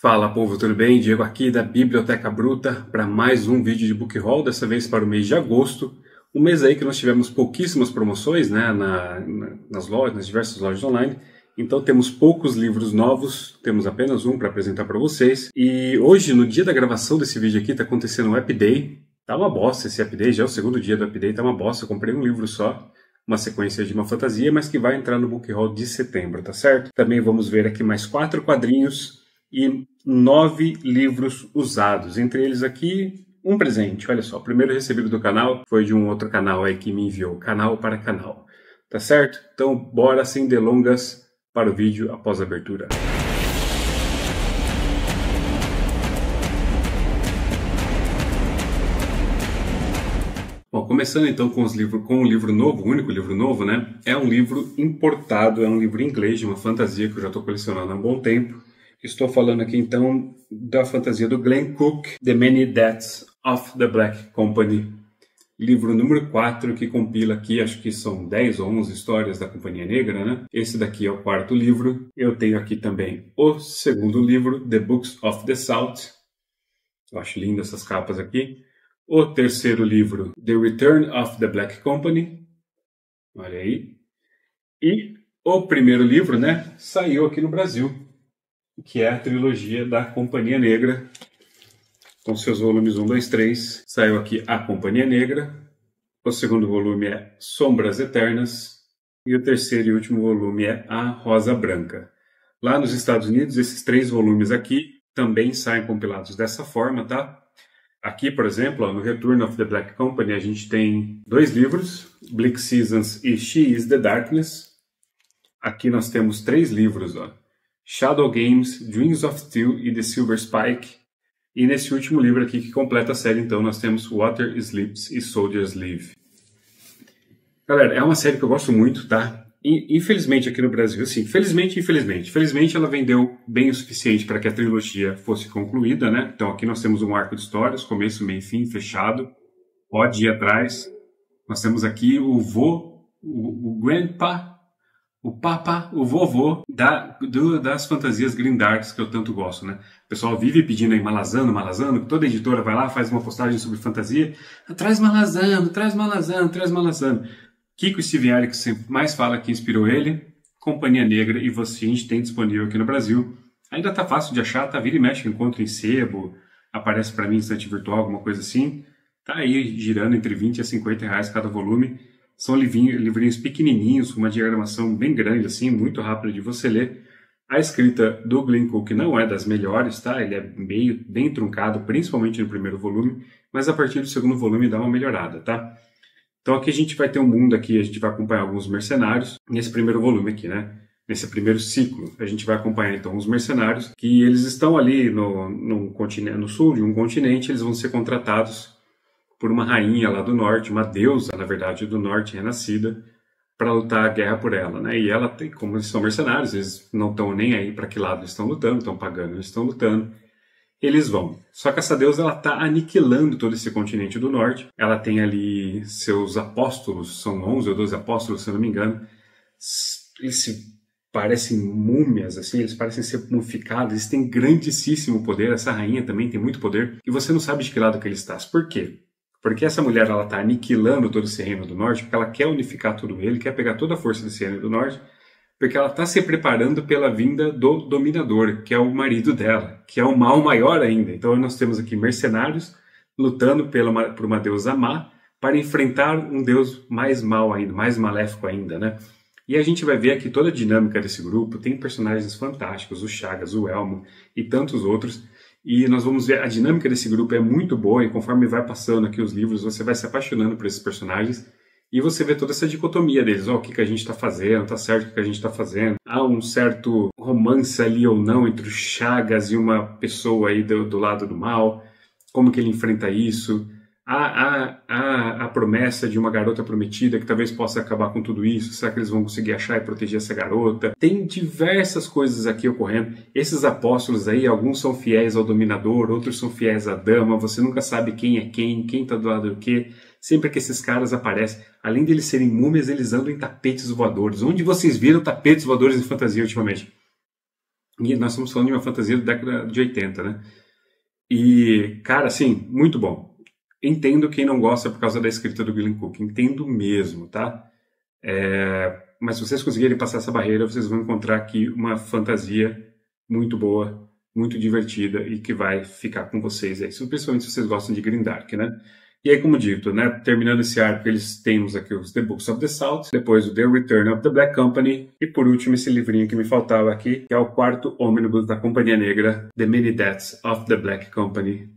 Fala povo, tudo bem? Diego aqui da Biblioteca Bruta para mais um vídeo de book haul, dessa vez para o mês de agosto. Um mês aí que nós tivemos pouquíssimas promoções, né, nas lojas, nas diversas lojas online. Então temos poucos livros novos, temos apenas um para apresentar para vocês. E hoje, no dia da gravação desse vídeo aqui, está acontecendo um App Day. Tá uma bosta esse App Day, já é o segundo dia do App Day, tá uma bosta. Eu comprei um livro só, uma sequência de uma fantasia, mas que vai entrar no book haul de setembro, tá certo? Também vamos ver aqui mais 4 quadrinhos e 9 livros usados. Entre eles aqui, um presente. Olha só, o primeiro recebido do canal foi de um outro canal aí que me enviou, canal para canal. Tá certo? Então, bora sem delongas para o vídeo após a abertura. Bom, começando então com um livro novo, o único livro novo, né? É um livro importado, é um livro em inglês de uma fantasia que eu já estou colecionando há um bom tempo. Estou falando aqui então da fantasia do Glenn Cook, The Many Deaths of the Black Company, livro número 4, que compila aqui, acho que são 10 ou 11 histórias da Companhia Negra, né? Esse daqui é o 4º livro. Eu tenho aqui também o 2º livro, The Books of the South. Eu acho lindo essas capas aqui. O 3º livro, The Return of the Black Company. Olha aí. E o 1º livro, né, saiu aqui no Brasil, que é a trilogia da Companhia Negra, com seus volumes 1, 2, 3. Saiu aqui A Companhia Negra. O 2º volume é Sombras Eternas. E o 3º e último volume é A Rosa Branca. Lá nos Estados Unidos, esses 3 volumes aqui também saem compilados dessa forma, tá? Aqui, por exemplo, ó, no Return of the Black Company, a gente tem 2 livros, Bleak Seasons e She is the Darkness. Aqui nós temos 3 livros, ó. Shadow Games, Dreams of Steel e The Silver Spike. E nesse último livro aqui que completa a série, então, nós temos Water Sleeps e Soldiers Live. Galera, é uma série que eu gosto muito, tá? Infelizmente aqui no Brasil, assim, felizmente e infelizmente. Felizmente ela vendeu bem o suficiente para que a trilogia fosse concluída, né? Então aqui nós temos um arco de histórias, começo, meio e fim, fechado. Pode ir atrás. Nós temos aqui o grandpa, o papa, o vovô das fantasias grindarks que eu tanto gosto, né? O pessoal vive pedindo aí malazano, toda editora vai lá, faz uma postagem sobre fantasia, traz malazano, traz malazano, traz malazano. Kiko Stiviari, que sempre mais fala que inspirou ele, Companhia Negra e Você, a gente tem disponível aqui no Brasil. Ainda tá fácil de achar, tá? Vira e mexe, encontro em sebo, aparece para mim em estante virtual, alguma coisa assim. Tá aí girando entre 20 a 50 reais cada volume. São livrinhos pequenininhos, com uma diagramação bem grande, assim, muito rápido de você ler. A escrita do Glenn Cook não é das melhores, tá? Ele é bem truncado, principalmente no 1º volume, mas a partir do 2º volume dá uma melhorada, tá? Então aqui a gente vai ter um mundo aqui, a gente vai acompanhar alguns mercenários, nesse 1º volume aqui, né? Nesse 1º ciclo, a gente vai acompanhar então os mercenários, que eles estão ali no sul de um continente, eles vão ser contratados por uma rainha lá do norte, uma deusa, na verdade, do norte renascida, para lutar a guerra por ela, né? E ela tem, como eles são mercenários, eles não estão nem aí para que lado eles estão lutando, estão pagando, eles estão lutando, eles vão. Só que essa deusa, ela está aniquilando todo esse continente do norte. Ela tem ali seus apóstolos, são 11 ou 12 apóstolos, se eu não me engano. Eles parecem múmias, assim, eles parecem ser mumificados, eles têm grandíssimo poder, essa rainha também tem muito poder, e você não sabe de que lado que ele está. Por quê? Porque essa mulher, ela está aniquilando todo esse reino do norte, porque ela quer unificar tudo ele, quer pegar toda a força desse reino do norte, porque ela está se preparando pela vinda do dominador, que é o marido dela, que é o mal maior ainda. Então nós temos aqui mercenários lutando por uma deusa má para enfrentar um deus mais mau ainda, mais maléfico ainda, né? E a gente vai ver aqui toda a dinâmica desse grupo, tem personagens fantásticos, o Chagas, o Elmo e tantos outros. E nós vamos ver, a dinâmica desse grupo é muito boa e conforme vai passando aqui os livros, você vai se apaixonando por esses personagens e você vê toda essa dicotomia deles. O que a gente está fazendo, tá certo o que a gente está fazendo. Há um certo romance ali ou não entre o Chagas e uma pessoa aí do lado do mal. Como que ele enfrenta isso? Há a promessa de uma garota prometida que talvez possa acabar com tudo isso. Será que eles vão conseguir achar e proteger essa garota? Tem diversas coisas aqui ocorrendo. Esses apóstolos aí, alguns são fiéis ao dominador, outros são fiéis à dama. Você nunca sabe quem é quem está do lado do quê. Sempre que esses caras aparecem, além de eles serem múmias, eles andam em tapetes voadores. Onde vocês viram tapetes voadores em fantasia ultimamente? E nós estamos falando de uma fantasia da década de 80, né? E, cara, assim, muito bom. Entendo quem não gosta por causa da escrita do Glenn Cook, entendo mesmo, tá? Mas se vocês conseguirem passar essa barreira, vocês vão encontrar aqui uma fantasia muito boa, muito divertida e que vai ficar com vocês aí, principalmente se vocês gostam de Grimdark, né? E aí, como dito, né, terminando esse arco, eles temos aqui os The Books of the South, depois o The Return of the Black Company, e por último esse livrinho que me faltava aqui, que é o quarto ônibus da Companhia Negra, The Many Deaths of the Black Company.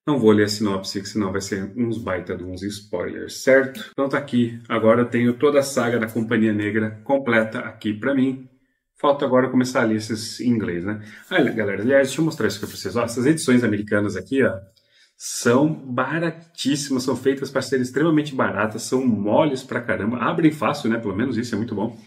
Não vou ler a sinopse, senão vai ser uns baita de uns spoilers, certo? Então tá aqui, agora eu tenho toda a saga da Companhia Negra completa aqui pra mim. Falta agora começar a ler esses em inglês, né? Olha, galera, aliás, deixa eu mostrar isso aqui pra vocês. Ó, essas edições americanas aqui, ó, são baratíssimas, são feitas para serem extremamente baratas, são moles pra caramba, abrem fácil, né? Pelo menos isso é muito bom.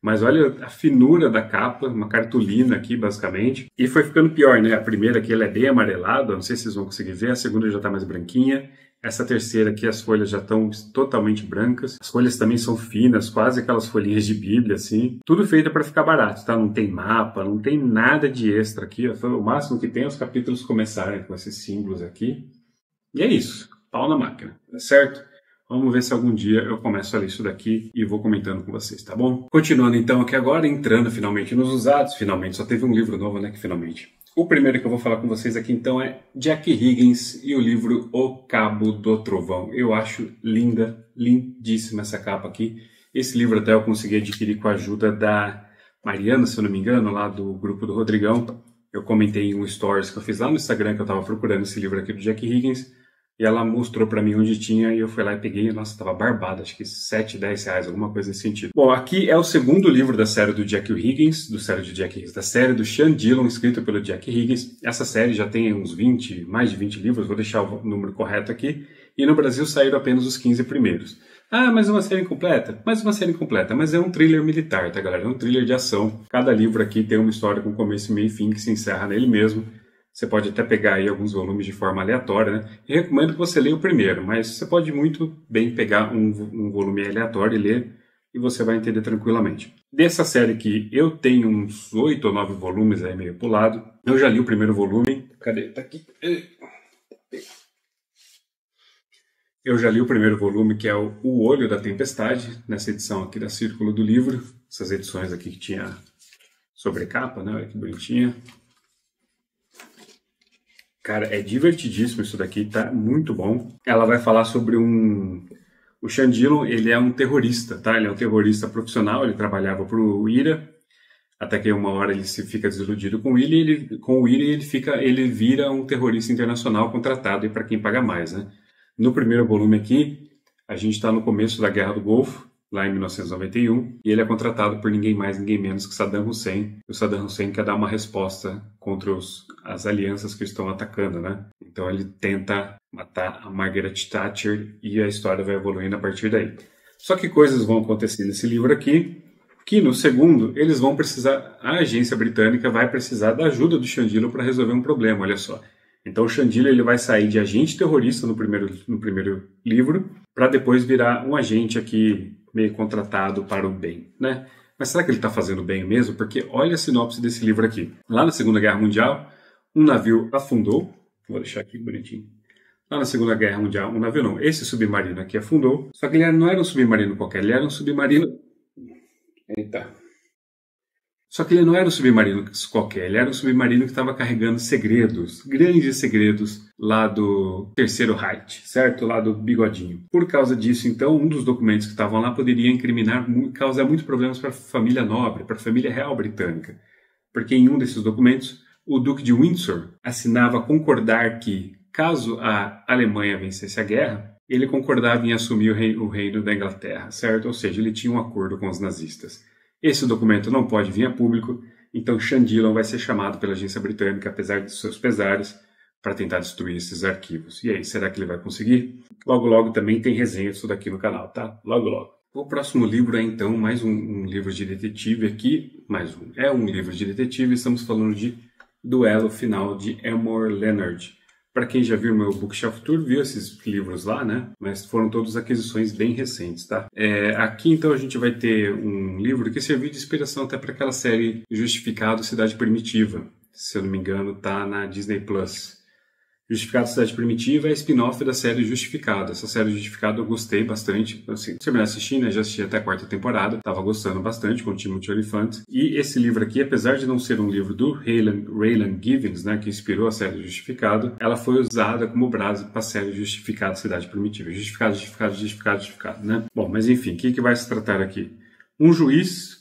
Mas olha a finura da capa, uma cartolina aqui, basicamente. E foi ficando pior, né? A primeira aqui ela é bem amarelada, não sei se vocês vão conseguir ver. A segunda já está mais branquinha. Essa terceira aqui, as folhas já estão totalmente brancas. As folhas também são finas, quase aquelas folhinhas de Bíblia, assim. Tudo feito para ficar barato, tá? Não tem mapa, não tem nada de extra aqui. O máximo que tem é os capítulos começarem com esses símbolos aqui. E é isso. Pau na máquina, tá certo? Vamos ver se algum dia eu começo a ler isso daqui e vou comentando com vocês, tá bom? Continuando então aqui agora, entrando finalmente nos usados. Finalmente, só teve um livro novo, né? Que finalmente. O primeiro que eu vou falar com vocês aqui então é Jack Higgins e o livro O Cabo do Trovão. Eu acho linda, lindíssima essa capa aqui. Esse livro até eu consegui adquirir com a ajuda da Mariana, se eu não me engano, lá do grupo do Rodrigão. Eu comentei em um stories que eu fiz lá no Instagram que eu tava procurando esse livro aqui do Jack Higgins. E ela mostrou pra mim onde tinha e eu fui lá e peguei. Nossa, tava barbado, acho que 7, 10 reais, alguma coisa nesse sentido. Bom, aqui é o segundo livro da série do Jack Higgins, da série do Sean Dillon, escrito pelo Jack Higgins. Essa série já tem uns 20, mais de 20 livros, vou deixar o número correto aqui. E no Brasil saíram apenas os 15 primeiros. Ah, mas uma série incompleta? Mais uma série incompleta, mas é um thriller militar, tá, galera? É um thriller de ação. Cada livro aqui tem uma história com começo, meio e fim que se encerra nele mesmo. Você pode até pegar aí alguns volumes de forma aleatória, né? E recomendo que você leia o primeiro, mas você pode muito bem pegar um volume aleatório e ler, e você vai entender tranquilamente. Dessa série aqui, eu tenho uns 8 ou 9 volumes aí meio pulado. Eu já li o primeiro volume. Cadê? Tá aqui. Eu já li o primeiro volume, que é O Olho da Tempestade, nessa edição aqui da Círculo do Livro. Essas edições aqui que tinha sobrecapa, né? Olha que bonitinha. Cara, é divertidíssimo isso daqui, tá muito bom. Ela vai falar sobre O Sean Dillon, ele é um terrorista, tá? Ele é um terrorista profissional, ele trabalhava pro IRA, até que uma hora ele se fica desiludido com o IRA e ele vira um terrorista internacional contratado e para quem paga mais, né? No primeiro volume aqui, a gente está no começo da Guerra do Golfo, lá em 1991, e ele é contratado por ninguém mais, ninguém menos que Saddam Hussein. O Saddam Hussein quer dar uma resposta contra as alianças que estão atacando, né? Então ele tenta matar a Margaret Thatcher e a história vai evoluindo a partir daí. Só que coisas vão acontecer nesse livro aqui, que no segundo eles vão precisar, a agência britânica vai precisar da ajuda do Sean Dillon para resolver um problema, olha só. Então o Sean Dillon ele vai sair de agente terrorista no primeiro livro, para depois virar um agente aqui meio contratado para o bem, né? Mas será que ele está fazendo bem mesmo? Porque olha a sinopse desse livro aqui. Lá na Segunda Guerra Mundial, um navio afundou. Vou deixar aqui bonitinho. Lá na Segunda Guerra Mundial, um navio não. Esse submarino aqui afundou. Só que ele não era um submarino qualquer, ele era um submarino... Eita. Só que ele não era um submarino qualquer, ele era um submarino que estava carregando segredos, grandes segredos lá do Terceiro Reich, certo? Lá do Bigodinho. Por causa disso, então, um dos documentos que estavam lá poderia causar muitos problemas para a família nobre, para a família real britânica. Porque em um desses documentos, o Duque de Windsor assinava concordar que, caso a Alemanha vencesse a guerra, ele concordava em assumir o reino da Inglaterra, certo? Ou seja, ele tinha um acordo com os nazistas. Esse documento não pode vir a público, então Sean Dillon vai ser chamado pela agência britânica, apesar de seus pesares, para tentar destruir esses arquivos. E aí, será que ele vai conseguir? Logo, logo também tem resenha disso daqui no canal, tá? Logo, logo. O próximo livro é então mais um livro de detetive aqui, É um livro de detetive, estamos falando de Duelo Final de Elmore Leonard. Para quem já viu meu Bookshelf Tour, viu esses livros lá, né? Mas foram todas aquisições bem recentes, tá? Aqui, então, a gente vai ter um livro que serviu de inspiração até para aquela série Justificado Cidade Primitiva. Se eu não me engano, tá na Disney Plus. Justificado Cidade Primitiva é spin-off da série Justificado. Essa série Justificado eu gostei bastante. Assim, terminei assistindo, né? Já assisti até a 4ª temporada. Tava gostando bastante com o Timothy Olyphant. E esse livro aqui, apesar de não ser um livro do Raylan Givens, né? Que inspirou a série Justificado, ela foi usada como base para a série Justificado Cidade Primitiva. Justificado, né? Bom, mas enfim, o que vai se tratar aqui? Um juiz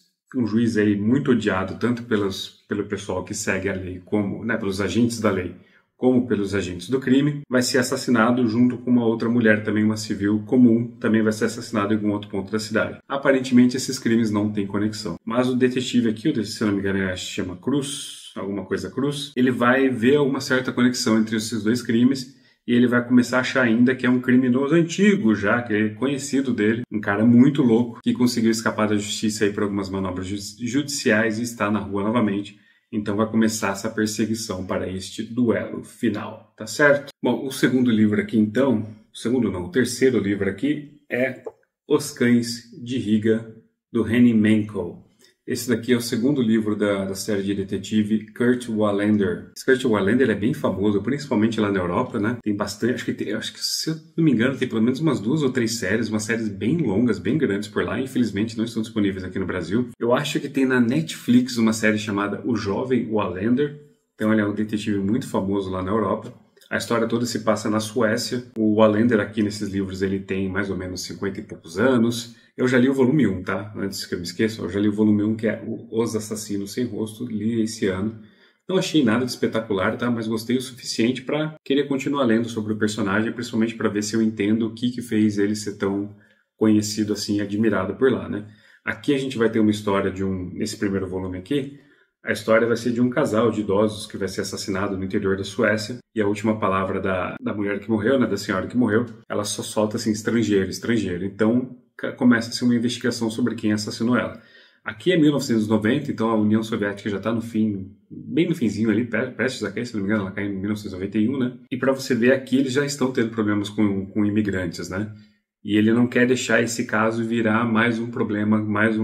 aí muito odiado, tanto pelo pessoal que segue a lei, como, né? Pelos agentes da lei, como pelos agentes do crime, vai ser assassinado junto com uma outra mulher, também uma civil comum, também vai ser assassinado em algum outro ponto da cidade. Aparentemente esses crimes não têm conexão. Mas o detetive aqui, se não me engano, se chama Cruz, alguma coisa Cruz, ele vai ver uma certa conexão entre esses dois crimes e ele vai começar a achar ainda que é um criminoso antigo já, que é conhecido dele, um cara muito louco, que conseguiu escapar da justiça aí por algumas manobras judiciais e está na rua novamente. Então vai começar essa perseguição para este duelo final, tá certo? Bom, o segundo livro aqui então, o terceiro livro aqui é Os Cães de Riga, do Henning Mankell. Esse daqui é o segundo livro da série de detetive Kurt Wallander. Esse Kurt Wallander é bem famoso, principalmente lá na Europa, né? Tem bastante, acho que se eu não me engano, tem pelo menos umas 2 ou 3 séries, umas séries bem longas, bem grandes por lá. Infelizmente não estão disponíveis aqui no Brasil. Eu acho que tem na Netflix uma série chamada O Jovem Wallander. Então ele é um detetive muito famoso lá na Europa. A história toda se passa na Suécia. O Wallander aqui nesses livros ele tem mais ou menos 50 e poucos anos. Eu já li o volume 1, tá? Antes que eu me esqueça, eu já li o volume 1, que é Os Assassinos Sem Rosto, li esse ano. Não achei nada de espetacular, tá? Mas gostei o suficiente para querer continuar lendo sobre o personagem, principalmente para ver se eu entendo o que fez ele ser tão conhecido assim e admirado por lá, né? Aqui a gente vai ter uma história nesse primeiro volume aqui, a história vai ser de um casal de idosos que vai ser assassinado no interior da Suécia, e a última palavra da mulher que morreu, né, da senhora que morreu, ela só solta assim, estrangeiro. Então começa-se uma investigação sobre quem assassinou ela. Aqui é 1990, então a União Soviética já está no fim, bem no finzinho ali, prestes a cair, se não me engano, ela cai em 1991, né? E para você ver aqui, eles já estão tendo problemas com imigrantes, né? E ele não quer deixar esse caso virar mais um problema, mais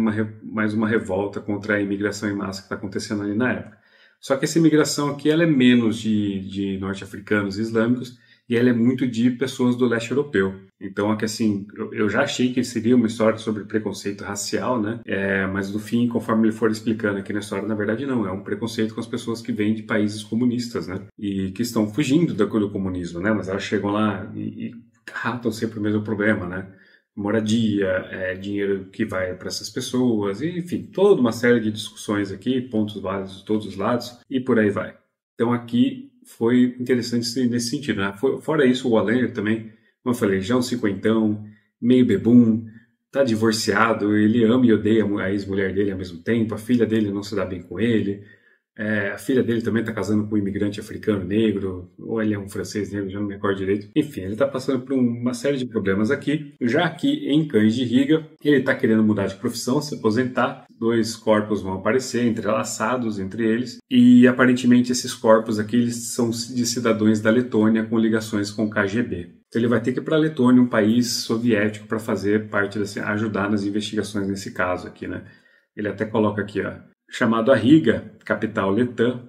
uma revolta contra a imigração em massa que está acontecendo ali na época. Só que essa imigração aqui ela é menos de norte-africanos e islâmicos e ela é muito de pessoas do leste europeu. Então, aqui, assim, eu já achei que seria uma história sobre preconceito racial, né? Mas no fim, conforme ele for explicando aqui na história, na verdade não, é um preconceito com as pessoas que vêm de países comunistas, né? E que estão fugindo do comunismo, né? Mas elas chegam lá e ratam sempre o mesmo problema, né? Moradia, dinheiro que vai para essas pessoas, e, enfim, toda uma série de discussões aqui, pontos válidos de todos os lados, e por aí vai. Então aqui foi interessante nesse sentido, né? Fora isso, o Wallander também, como eu falei, já é um cinquentão, meio bebum, tá divorciado, ele ama e odeia a ex-mulher dele ao mesmo tempo, a filha dele não se dá bem com ele, a filha dele também está casando com um imigrante africano negro, ou ele é um francês negro, já não me recordo direito. Enfim, ele está passando por uma série de problemas aqui. Já aqui em Cães de Riga, ele está querendo mudar de profissão, se aposentar. 2 corpos vão aparecer, entrelaçados entre eles. E aparentemente esses corpos aqui eles são de cidadãos da Letônia com ligações com o KGB. Então ele vai ter que ir para a Letônia, um país soviético, para fazer parte, ajudar nas investigações nesse caso aqui, né? Ele até coloca aqui, ó, chamado a Riga, capital letã,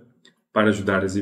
para ajudar nas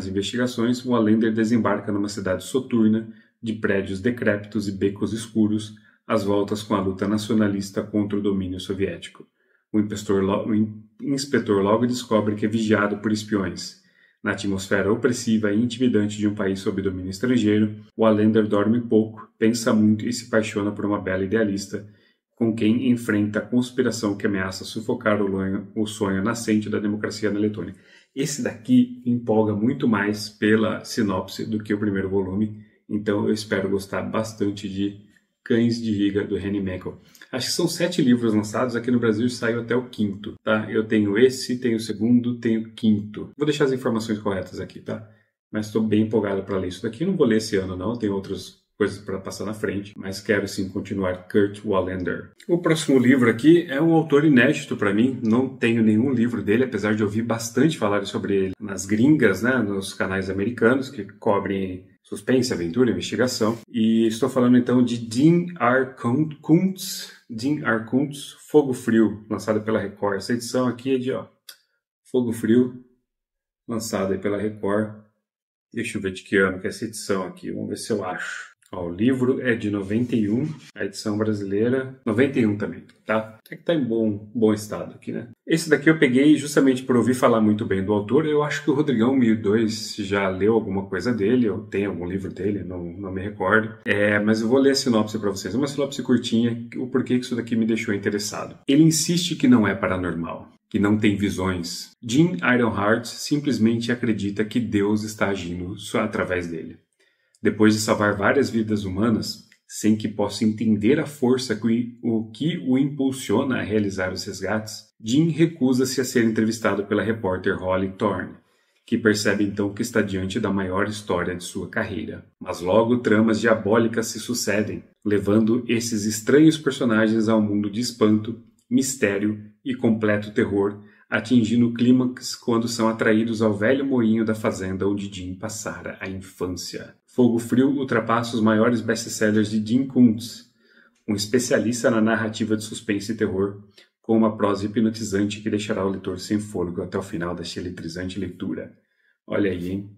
investigações, o Wallander desembarca numa cidade soturna, de prédios decrépitos e becos escuros, às voltas com a luta nacionalista contra o domínio soviético. O inspetor logo descobre que é vigiado por espiões. Na atmosfera opressiva e intimidante de um país sob domínio estrangeiro, o Wallander dorme pouco, pensa muito e se apaixona por uma bela idealista, com quem enfrenta a conspiração que ameaça sufocar o sonho nascente da democracia na Letônia. Esse daqui empolga muito mais pela sinopse do que o primeiro volume, então eu espero gostar bastante de Cães de Riga, do Henning Mankell. Acho que são 7 livros lançados, aqui no Brasil saiu até o 5º, tá? Eu tenho esse, tenho o segundo, tenho o 5º. Vou deixar as informações corretas aqui, tá? Mas estou bem empolgado para ler isso daqui. Não vou ler esse ano não, tenho outros coisas para passar na frente, mas quero sim continuar Kurt Wallander. O próximo livro aqui é um autor inédito para mim, não tenho nenhum livro dele, apesar de ouvir bastante falar sobre ele nas gringas, né, nos canais americanos que cobrem suspense, aventura, investigação. E estou falando então de Dean R. Koontz, Fogo Frio, lançado pela Record. Essa edição aqui é de Fogo Frio, lançada pela Record. Deixa eu ver de que ano que é essa edição aqui, vamos ver se eu acho. O livro é de 91, a edição brasileira 91 também, tá? É que tá em bom estado aqui, né? Esse daqui eu peguei justamente por ouvir falar muito bem do autor. Eu acho que o Rodrigão 1002 já leu alguma coisa dele, ou tem algum livro dele, não me recordo. Mas eu vou ler a sinopse para vocês. Uma sinopse curtinha, o porquê que isso daqui me deixou interessado. Ele insiste que não é paranormal, que não tem visões. Jim Ironheart simplesmente acredita que Deus está agindo só através dele. Depois de salvar várias vidas humanas, sem que possa entender a força que o impulsiona a realizar os resgates, Jim recusa-se a ser entrevistado pela repórter Holly Thorne, que percebe então que está diante da maior história de sua carreira. Mas logo tramas diabólicas se sucedem, levando esses estranhos personagens ao mundo de espanto, mistério e completo terror, atingindo o clímax quando são atraídos ao velho moinho da fazenda onde Jim passara a infância. Fogo Frio ultrapassa os maiores best-sellers de Dean Koontz, um especialista na narrativa de suspense e terror, com uma prosa hipnotizante que deixará o leitor sem fôlego até o final desta eletrizante leitura. Olha aí, hein?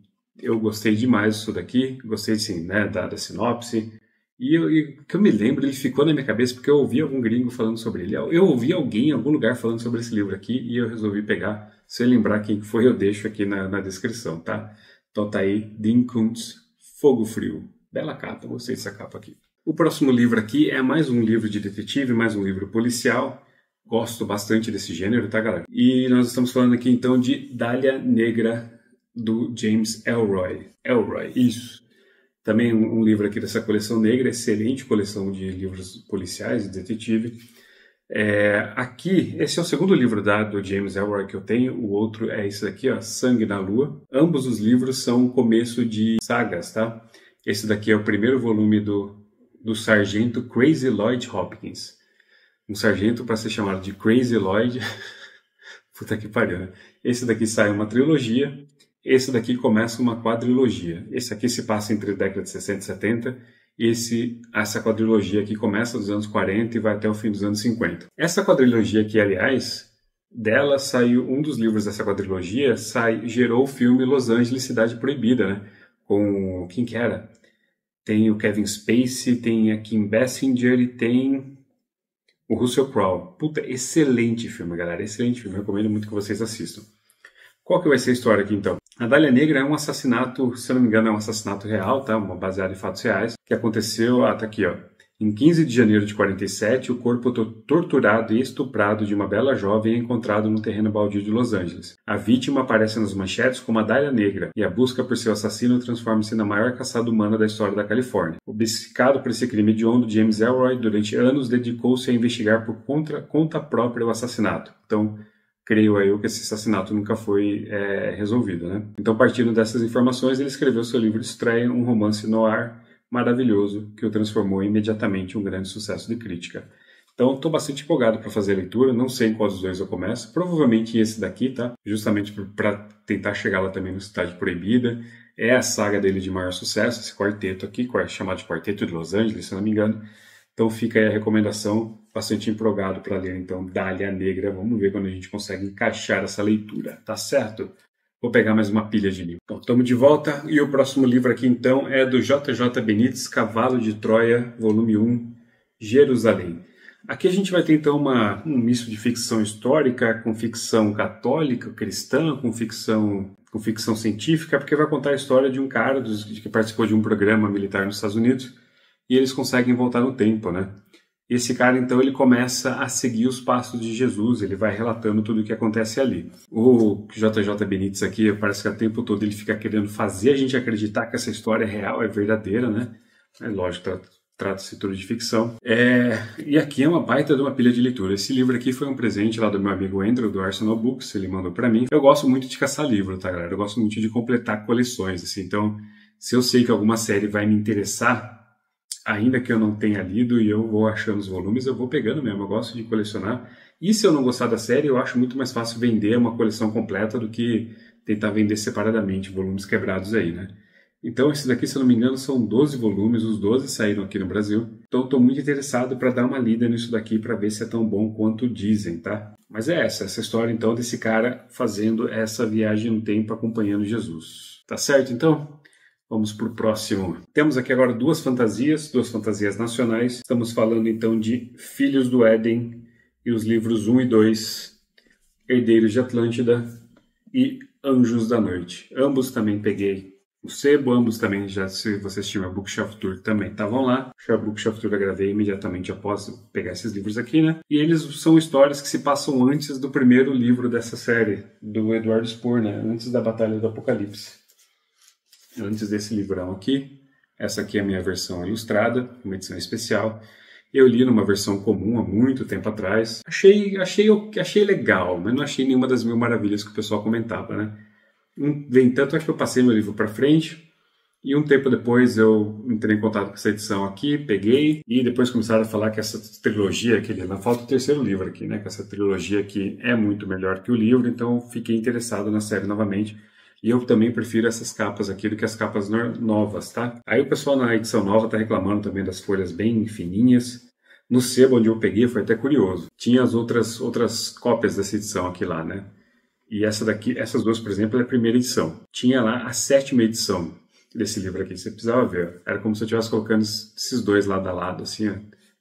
Eu gostei demais disso daqui, gostei sim, né, da sinopse. E que eu me lembro, ele ficou na minha cabeça porque eu ouvi algum gringo falando sobre ele. Eu ouvi alguém em algum lugar falando sobre esse livro aqui e eu resolvi pegar. Se eu lembrar quem foi, eu deixo aqui na descrição, tá? Então tá aí, Dean Koontz, Fogo Frio. Bela capa, gostei dessa capa aqui. O próximo livro aqui é mais um livro de detetive, mais um livro policial. Gosto bastante desse gênero, tá, galera? E nós estamos falando aqui então de Dália Negra, do James Ellroy. Isso. Também um livro aqui dessa coleção negra, excelente coleção de livros policiais e detetive. Aqui, esse é o segundo livro do James Ellroy que eu tenho, o outro é esse daqui, Sangue na Lua. Ambos os livros são começo de sagas, tá? Esse daqui é o primeiro volume do sargento Crazy Lloyd Hopkins. Um sargento para ser chamado de Crazy Lloyd. Puta que pariu, né? Esse daqui sai uma trilogia. Esse daqui começa uma quadrilogia. Esse aqui se passa entre a década de 60 e 70. Essa quadrilogia aqui começa nos anos 40 e vai até o fim dos anos 50. Essa quadrilogia aqui, aliás, dela saiu um dos livros dessa quadrilogia, gerou o filme Los Angeles, Cidade Proibida, né? Com quem que era? Tem o Kevin Spacey, tem a Kim Basinger e tem o Russell Crowe. Puta, excelente filme, galera. Excelente filme. Recomendo muito que vocês assistam. Qual que vai ser a história aqui, então? A Dália Negra é um assassinato, se eu não me engano, é um assassinato real, tá? Baseado em fatos reais, que aconteceu, tá aqui, em 15 de janeiro de 47, o corpo torturado e estuprado de uma bela jovem é encontrado no terreno baldio de Los Angeles. A vítima aparece nas manchetes como a Dália Negra, e a busca por seu assassino transforma-se na maior caçada humana da história da Califórnia. Obcecado por esse crime hediondo, James Ellroy, durante anos, dedicou-se a investigar por conta própria o assassinato. Então, creio eu que esse assassinato nunca foi resolvido, né? Então, partindo dessas informações, ele escreveu seu livro de estreia, um romance noir maravilhoso que o transformou imediatamente em um grande sucesso de crítica. Então, estou bastante empolgado para fazer a leitura, não sei em qual dos dois eu começo, provavelmente esse daqui, tá? Justamente para tentar chegar lá também no Cidade Proibida. É a saga dele de maior sucesso, esse quarteto aqui, chamado de Quarteto de Los Angeles, se eu não me engano. Então fica aí a recomendação, bastante empolgado para ler, então, Dália Negra. Vamos ver quando a gente consegue encaixar essa leitura, tá certo? Vou pegar mais uma pilha de livro. Então, estamos de volta e o próximo livro aqui, então, é do J.J. Benítez, Cavalo de Troia, volume 1, Jerusalém. Aqui a gente vai ter, então, um misto de ficção histórica com ficção católica, cristã, com ficção científica, porque vai contar a história de um cara que participou de um programa militar nos Estados Unidos, e eles conseguem voltar no tempo, né? Esse cara, então, ele começa a seguir os passos de Jesus, ele vai relatando tudo o que acontece ali. O J.J. Benítez aqui, parece que o tempo todo ele fica querendo fazer a gente acreditar que essa história é real, é verdadeira, né? É lógico, trata-se tudo de ficção. E aqui é uma baita de uma pilha de leitura. Esse livro aqui foi um presente lá do meu amigo Andrew, do Arsenal Books, ele mandou para mim. Eu gosto muito de caçar livro, tá, galera? Eu gosto muito de completar coleções, assim. Então, se eu sei que alguma série vai me interessar, ainda que eu não tenha lido e eu vou achando os volumes, eu vou pegando mesmo, eu gosto de colecionar. E se eu não gostar da série, eu acho muito mais fácil vender uma coleção completa do que tentar vender separadamente volumes quebrados aí, né? Então, esse daqui, se eu não me engano, são 12 volumes, os 12 saíram aqui no Brasil. Então, estou muito interessado para dar uma lida nisso daqui para ver se é tão bom quanto dizem, tá? Mas é essa história, então, desse cara fazendo essa viagem no tempo acompanhando Jesus. Tá certo, então? Vamos para o próximo. Temos aqui agora duas fantasias nacionais. Estamos falando, então, de Filhos do Éden e os livros 1 e 2, Herdeiros de Atlântida e Anjos da Noite. Ambos também peguei o sebo, ambos também, já se vocês tinham a Bookshelf Tour, também estavam lá. A Bookshelf Tour eu gravei imediatamente após pegar esses livros aqui, né? E eles são histórias que se passam antes do primeiro livro dessa série, do Edward Spore, né? Antes da Batalha do Apocalipse. Antes desse livrão aqui. Essa aqui é a minha versão ilustrada, uma edição especial. Eu li numa versão comum há muito tempo atrás. Achei legal, mas não achei nenhuma das mil maravilhas que o pessoal comentava, né? Tanto é que eu passei meu livro para frente e um tempo depois eu entrei em contato com essa edição aqui, peguei e depois começaram a falar que essa trilogia, não falta o terceiro livro aqui, né? Que essa trilogia aqui é muito melhor que o livro, então fiquei interessado na série novamente. E eu também prefiro essas capas aqui do que as capas novas, tá? Aí o pessoal na edição nova tá reclamando também das folhas bem fininhas. No sebo onde eu peguei foi até curioso. Tinha as outras cópias dessa edição aqui lá, né? E essa daqui, essas duas, por exemplo, é a primeira edição. Tinha lá a 7ª edição desse livro aqui, você precisava ver. Era como se eu estivesse colocando esses dois lado a lado, assim, ó.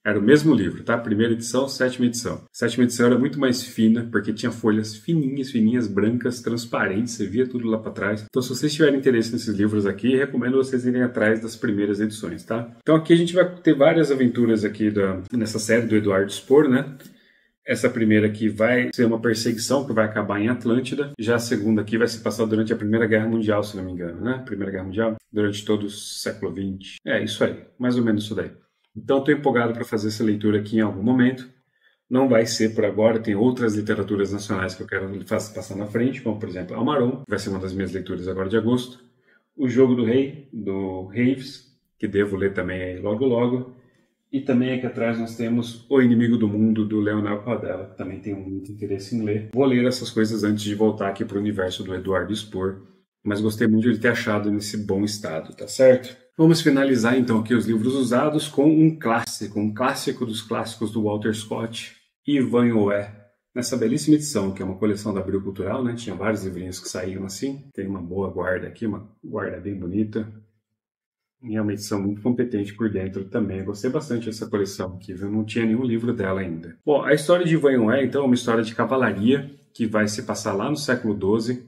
Era o mesmo livro, tá? Primeira edição, 7ª edição. A 7ª edição era muito mais fina, porque tinha folhas fininhas, brancas, transparentes, você via tudo lá para trás. Então, se vocês tiverem interesse nesses livros aqui, recomendo vocês irem atrás das primeiras edições, tá? Então, aqui a gente vai ter várias aventuras aqui nessa série do Edward Spore, né? Essa primeira aqui vai ser uma perseguição que vai acabar em Atlântida. Já a segunda aqui vai se passar durante a Primeira Guerra Mundial, se não me engano, né? Primeira Guerra Mundial, durante todo o século XX. É, isso aí, mais ou menos isso daí. Então, estou empolgado para fazer essa leitura aqui em algum momento. Não vai ser por agora, tem outras literaturas nacionais que eu quero passar na frente, como, por exemplo, Almaron, que vai ser uma das minhas leituras agora de agosto. O Jogo do Rei, do Reeves, que devo ler também aí logo. E também aqui atrás nós temos O Inimigo do Mundo, do Leonel Padella, que também tenho muito interesse em ler. Vou ler essas coisas antes de voltar aqui para o universo do Edward Spore, mas gostei muito de ter achado nesse bom estado, tá certo? Vamos finalizar então aqui os livros usados com um clássico dos clássicos do Walter Scott, Ivan Oé, nessa belíssima edição, que é uma coleção da Abril Cultural, né? Tinha vários livrinhos que saíam assim, tem uma boa guarda aqui, uma guarda bem bonita. E é uma edição muito competente por dentro também. Eu gostei bastante dessa coleção aqui, viu? Não tinha nenhum livro dela ainda. Bom, a história de Ivan Oé, então, é uma história de cavalaria que vai se passar lá no século XII.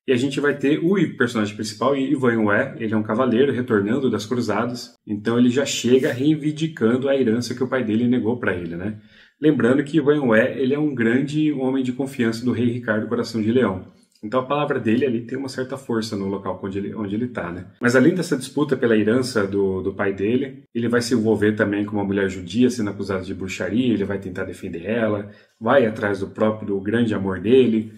E a gente vai ter o personagem principal, Ivan Oé, ele é um cavaleiro retornando das cruzadas. Então ele já chega reivindicando a herança que o pai dele negou para ele, né? Lembrando que Ivan Oé, ele é um grande homem de confiança do rei Ricardo Coração de Leão. Então a palavra dele ali tem uma certa força no local onde ele está, né? Mas além dessa disputa pela herança do pai dele, ele vai se envolver também com uma mulher judia sendo acusada de bruxaria, ele vai tentar defender ela, vai atrás do grande amor dele,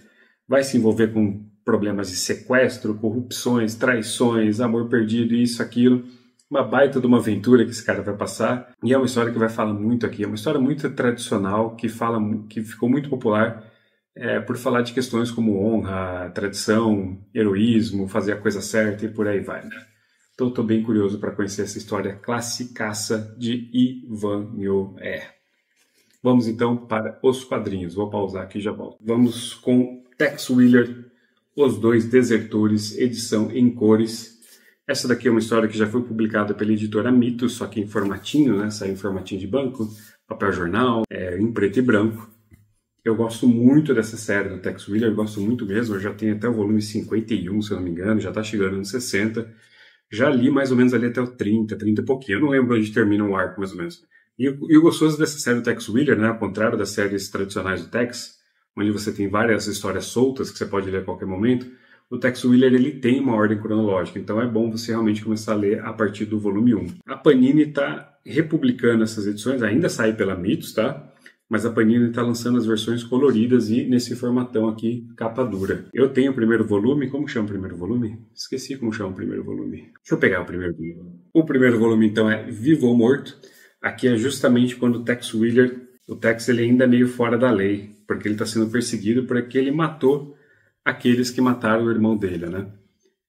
vai se envolver com problemas de sequestro, corrupções, traições, amor perdido, isso, aquilo. Uma baita de uma aventura que esse cara vai passar. E é uma história que vai falar muito aqui, é uma história muito tradicional, que ficou muito popular, por falar de questões como honra, tradição, heroísmo, fazer a coisa certa e por aí vai, né? Então estou bem curioso para conhecer essa história classicaça de Ivan Oé. Vamos então para os quadrinhos. Vou pausar aqui e já volto. Vamos com Tex Willer, Os Dois Desertores, edição em cores. Essa daqui é uma história que já foi publicada pela editora Mitos, só que em formatinho, né? Saiu em formatinho de banco, papel jornal, em preto e branco. Eu gosto muito dessa série do Tex Willer, gosto muito mesmo. Eu já tenho até o volume 51, se eu não me engano, já está chegando no 60. Já li mais ou menos ali até o 30 e pouquinho. Eu não lembro onde termina o arco, mais ou menos. E o gostoso dessa série do Tex Willer, né, ao contrário das séries tradicionais do Tex, onde você tem várias histórias soltas que você pode ler a qualquer momento, o Tex Willer ele tem uma ordem cronológica, então é bom você realmente começar a ler a partir do volume 1. A Panini está republicando essas edições, ainda sai pela Mitos, tá? Mas a Panini está lançando as versões coloridas e nesse formatão aqui, capa dura. Eu tenho o primeiro volume, como chama o primeiro volume? Esqueci como chama o primeiro volume. Deixa eu pegar o primeiro volume. O primeiro volume então é Vivo ou Morto. Aqui é justamente quando o Tex Willer, o Tex ele ainda é meio fora da lei, porque ele está sendo perseguido porque ele matou aqueles que mataram o irmão dele, né?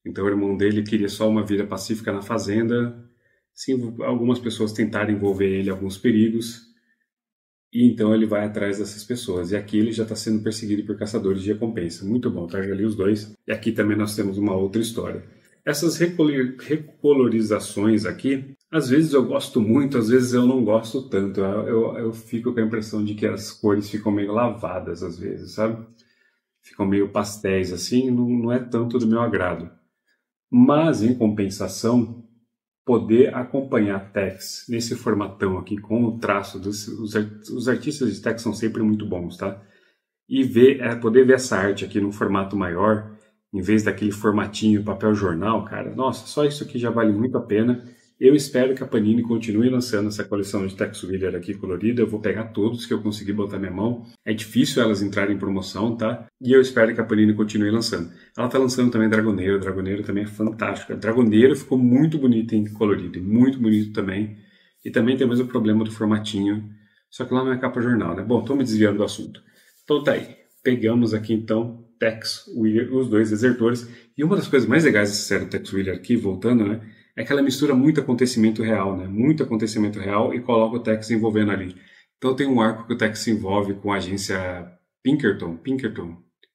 Então o irmão dele queria só uma vida pacífica na fazenda. Sim, algumas pessoas tentaram envolver ele em alguns perigos, e então ele vai atrás dessas pessoas. E aqui ele já está sendo perseguido por caçadores de recompensa. Muito bom, tá? Já li os dois. E aqui também nós temos uma outra história. Essas recolorizações aqui, às vezes eu gosto muito, às vezes eu não gosto tanto. Eu fico com a impressão de que as cores ficam meio lavadas às vezes, sabe? Ficam meio pastéis assim, não é tanto do meu agrado. Mas, em compensação, poder acompanhar Tex nesse formatão aqui com o traço os artistas de Tex são sempre muito bons, tá? E poder ver essa arte aqui num formato maior, em vez daquele formatinho papel jornal, cara, nossa, só isso aqui já vale muito a pena. Eu espero que a Panini continue lançando essa coleção de Tex Willer aqui colorida. Eu vou pegar todos que eu conseguir botar minha mão. É difícil elas entrarem em promoção, tá? E eu espero que a Panini continue lançando. Ela tá lançando também Dragoneiro. Dragoneiro também é fantástico. Dragoneiro ficou muito bonito em colorido, e muito bonito também. E também tem o mesmo problema do formatinho, só que lá não é capa jornal, né? Bom, tô me desviando do assunto. Então tá aí. Pegamos aqui então Tex Willer, os dois desertores. E uma das coisas mais legais dessa série Tex Willer aqui, voltando, né? É que ela mistura muito acontecimento real, né? Muito acontecimento real e coloca o Tex envolvendo ali. Então tem um arco que o Tex se envolve com a agência Pinkerton,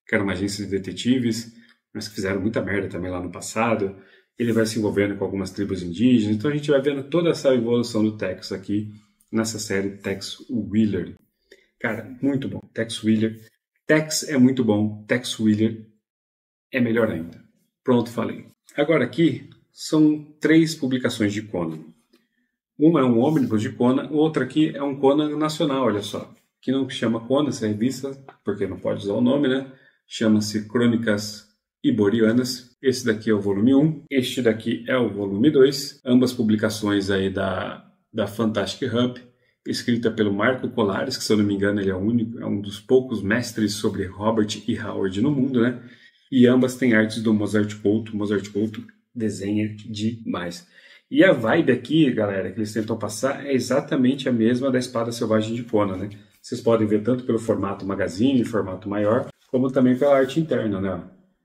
que era uma agência de detetives, mas que fizeram muita merda também lá no passado. Ele vai se envolvendo com algumas tribos indígenas. Então a gente vai vendo toda essa evolução do Tex aqui nessa série Tex Willer. Cara, muito bom. Tex Willer. Tex é muito bom. Tex Willer é melhor ainda. Pronto, falei. Agora aqui são 3 publicações de Conan. Uma é um ônibus de Conan, outra aqui é um Conan nacional, olha só. Que não chama Conan, essa revista, porque não pode usar o nome, né? Chama-se Crônicas Iborianas. Esse daqui é o volume 1, este daqui é o volume 2. Ambas publicações aí da Fantastic Hub, escrita pelo Marco Colares, que se eu não me engano ele é um dos poucos mestres sobre Robert E. Howard no mundo, né? E ambas têm artes do Mozart Couto. Mozart Couto desenha demais. E a vibe aqui, galera, que eles tentam passar é exatamente a mesma da Espada Selvagem de Conan, né? Vocês podem ver tanto pelo formato magazine, formato maior, como também pela arte interna, né?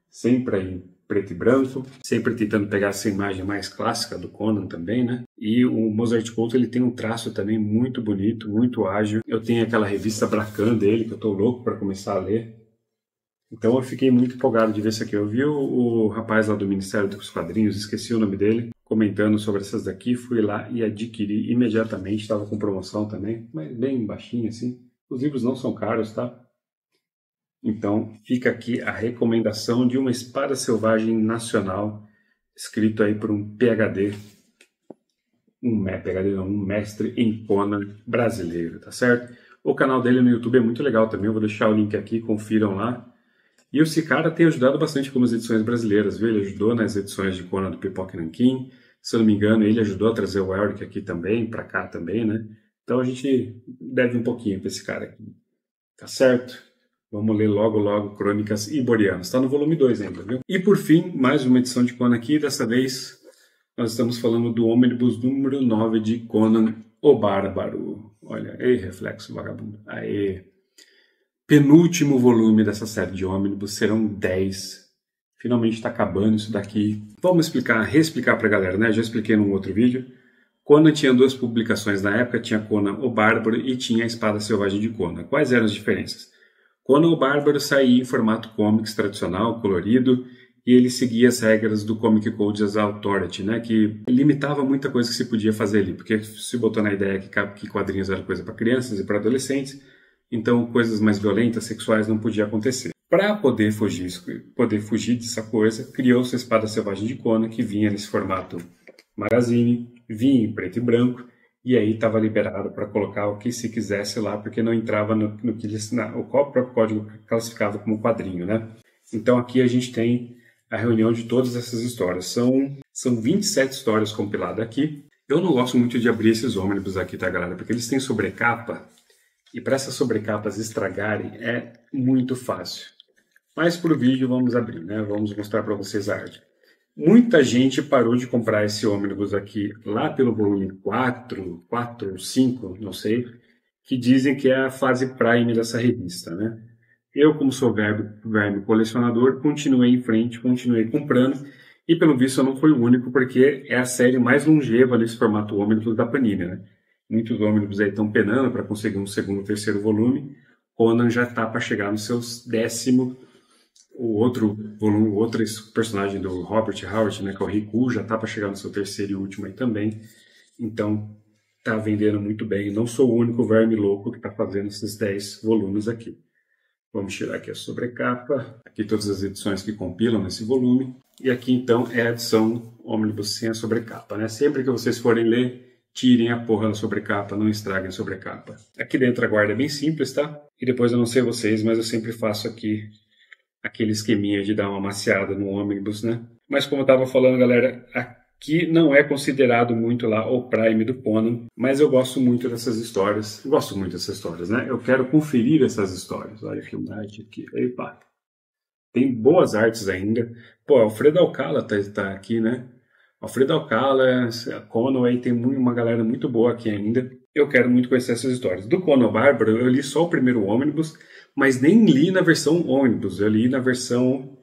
Sempre em preto e branco, sempre tentando pegar essa imagem mais clássica do Conan também, né? E o Mozart Couto, ele tem um traço também muito bonito, muito ágil. Eu tenho aquela revista Bracan dele, que eu tô louco para começar a ler. Então eu fiquei muito empolgado de ver isso aqui. Eu vi o rapaz lá do Ministério dos Quadrinhos, esqueci o nome dele, comentando sobre essas daqui, fui lá e adquiri imediatamente, estava com promoção também, mas bem baixinho assim. Os livros não são caros, tá? Então fica aqui a recomendação de uma espada selvagem nacional, escrito aí por um PhD, um mestre em Conan brasileiro, tá certo? O canal dele no YouTube é muito legal também, eu vou deixar o link aqui, confiram lá. E esse cara tem ajudado bastante com as edições brasileiras, viu? Ele ajudou nas edições de Conan do Pipoca e Nanquim. Se eu não me engano, ele ajudou a trazer o Elric aqui também, pra cá também, né? Então a gente deve um pouquinho pra esse cara aqui. Tá certo? Vamos ler logo, logo Crônicas Iborianas. Tá no volume 2 ainda, viu? E por fim, mais uma edição de Conan aqui. Dessa vez, nós estamos falando do ônibus número 9 de Conan o Bárbaro. Olha, ei, reflexo vagabundo. Aê! Penúltimo volume dessa série de ônibus, serão 10. Finalmente está acabando isso daqui. Vamos reexplicar para a galera, né? Já expliquei num outro vídeo. Conan tinha 2 publicações na época, tinha Conan o Bárbaro e tinha a Espada Selvagem de Conan. Quais eram as diferenças? Conan o Bárbaro saía em formato comics tradicional, colorido, e ele seguia as regras do Comic Code Authority, né? Que limitava muita coisa que se podia fazer ali, porque se botou na ideia que quadrinhos era coisa para crianças e para adolescentes, então coisas mais violentas, sexuais não podia acontecer. Para poder fugir dessa coisa, criou-se a Espada Selvagem de Conan, que vinha nesse formato magazine, vinha em preto e branco, e aí estava liberado para colocar o que se quisesse lá, porque não entrava no que o próprio código classificava como quadrinho, né? Então aqui a gente tem a reunião de todas essas histórias. São 27 histórias compiladas aqui. Eu não gosto muito de abrir esses ônibus aqui, tá, galera? Porque eles têm sobrecapa, e para essas sobrecapas estragarem é muito fácil. Mas para o vídeo vamos abrir, né? Vamos mostrar para vocês a arte. Muita gente parou de comprar esse ônibus aqui lá pelo volume 4 ou 5, não sei, que dizem que é a fase prime dessa revista, né? Eu, como sou verme colecionador, continuei em frente, continuei comprando, E pelo visto eu não fui o único, porque é a série mais longeva nesse formato ônibus da Panini, né? Muitos ônibus aí estão penando para conseguir um segundo, terceiro volume. Conan já está para chegar no seu 10º. O outro volume, o outro personagem do Robert Howard, né, que é o Riku, já está para chegar no seu terceiro e último aí também. Então, está vendendo muito bem. Não sou o único verme louco que está fazendo esses 10 volumes aqui. Vamos tirar aqui a sobrecapa. Aqui todas as edições que compilam nesse volume. E aqui, então, é a edição ônibus sem a sobrecapa, né? Sempre que vocês forem ler, tirem a porra da sobrecapa, não estraguem a sobrecapa. Aqui dentro a guarda é bem simples, tá? E depois eu não sei vocês, mas eu sempre faço aqui aquele esqueminha de dar uma maciada no ônibus, né? Mas como eu estava falando, galera, aqui não é considerado muito lá o Prime do Conan, mas eu gosto muito dessas histórias. Gosto muito dessas histórias, né? Eu quero conferir essas histórias. Olha que arte aqui. Epa! Tem boas artes ainda. Pô, Alfredo Alcala tá aqui, né? Alfredo Alcala, Conway, tem uma galera muito boa aqui ainda. Eu quero muito conhecer essas histórias. Do Conan Bárbaro, eu li só o primeiro ônibus, mas nem li na versão ônibus. Eu li na versão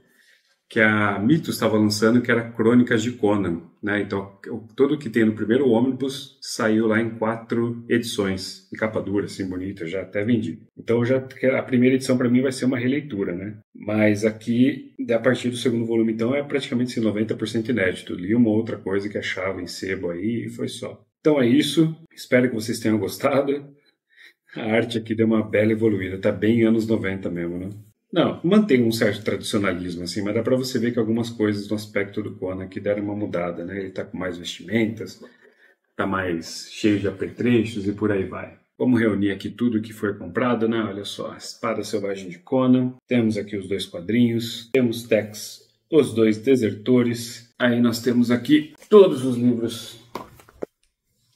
que a Mitos estava lançando, que era Crônicas de Conan, né? Então, tudo que tem no primeiro ônibus saiu lá em 4 edições, em capa dura, assim, bonita, já até vendi. Então, a primeira edição para mim vai ser uma releitura, né? Mas aqui, a partir do segundo volume, então, é praticamente assim, 90% inédito. Li uma outra coisa que achava em sebo aí e foi só. Então é isso, espero que vocês tenham gostado. A arte aqui deu uma bela evoluída, tá bem anos 90 mesmo, né? Não, mantém um certo tradicionalismo, assim, mas dá pra você ver que algumas coisas no aspecto do Conan aqui deram uma mudada, né? Ele tá com mais vestimentas, tá mais cheio de apetrechos e por aí vai. Vamos reunir aqui tudo que foi comprado, né? Olha só, a Espada Selvagem de Conan, temos aqui os 2 quadrinhos, temos Tex, os 2 desertores, aí nós temos aqui todos os livros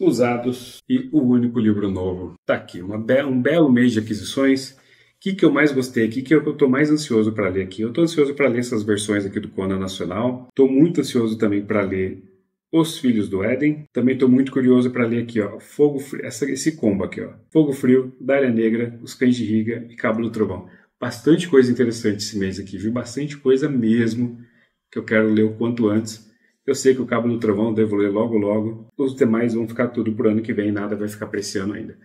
usados e o único livro novo. Tá aqui, um belo mês de aquisições. O que eu mais gostei aqui, que eu estou mais ansioso para ler aqui? Eu estou ansioso para ler essas versões aqui do Conan Nacional. Estou muito ansioso também para ler Os Filhos do Éden. Também estou muito curioso para ler aqui, ó, Fogo Frio, esse combo aqui, ó, Fogo Frio, Dália Negra, Os Cães de Riga e Cabo do Trovão. Bastante coisa interessante esse mês aqui, viu? Bastante coisa mesmo que eu quero ler o quanto antes. Eu sei que o Cabo do Trovão eu devo ler logo logo. Os demais vão ficar tudo pro ano que vem, nada vai ficar para esse ano ainda.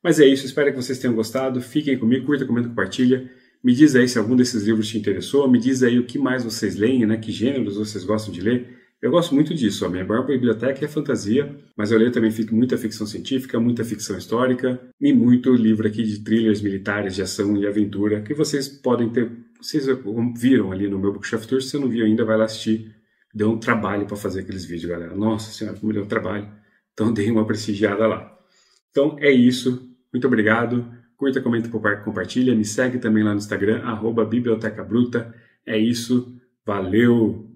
Mas é isso, espero que vocês tenham gostado. Fiquem comigo, curta, comenta, compartilha. Me diz aí se algum desses livros te interessou. Me diz aí o que mais vocês leem, né? Que gêneros vocês gostam de ler. Eu gosto muito disso. A minha maior biblioteca é fantasia, mas eu leio também muita ficção científica, muita ficção histórica e muito livro aqui de thrillers militares, de ação e aventura, que vocês podem ter... Vocês viram ali no meu Bookshelf Tour. Se você não viu ainda, vai lá assistir. Deu um trabalho para fazer aqueles vídeos, galera. Nossa senhora, como deu um trabalho. Então dei uma prestigiada lá. Então é isso. Muito obrigado. Curta, comenta, compartilha. Me segue também lá no Instagram, @bibliotecabruta. É isso. Valeu!